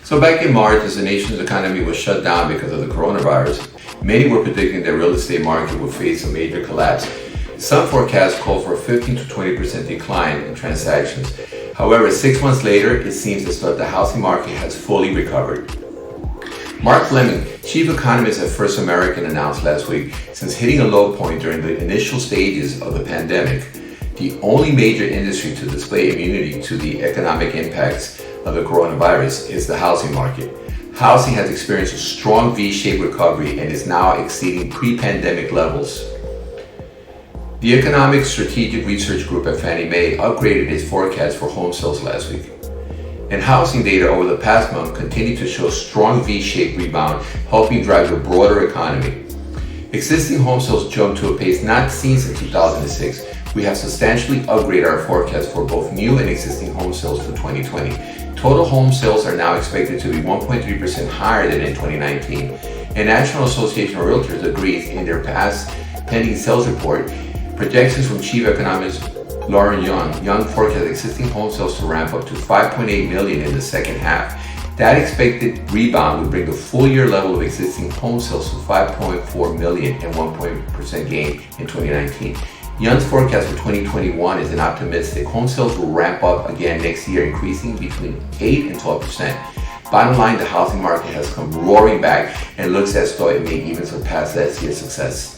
So back in March, as the nation's economy was shut down because of the coronavirus, many were predicting that the real estate market would face a major collapse. Some forecasts call for a 15 to 20% decline in transactions. However, 6 months later, it seems as though the housing market has fully recovered. Mark Fleming, chief economist at First American, announced last week, since hitting a low point during the initial stages of the pandemic, the only major industry to display immunity to the economic impacts of the coronavirus is the housing market. Housing has experienced a strong V-shaped recovery and is now exceeding pre-pandemic levels. The Economic Strategic Research Group at Fannie Mae upgraded its forecast for home sales last week. And housing data over the past month continued to show a strong V-shaped rebound, helping drive the broader economy. Existing home sales jumped to a pace not seen since 2006. We have substantially upgraded our forecast for both new and existing home sales for 2020. Total home sales are now expected to be 1.3% higher than in 2019. And National Association of Realtors agrees in their past pending sales report. Projections from Chief Economist Lauren Young forecast existing home sales to ramp up to 5.8 million in the second half. That expected rebound would bring the full year level of existing home sales to 5.4 million and 1% gain in 2019. Young's forecast for 2021 is an optimistic. Home sales will ramp up again next year, increasing between 8 and 12%. Bottom line, the housing market has come roaring back and looks as though it may even surpass last year's success.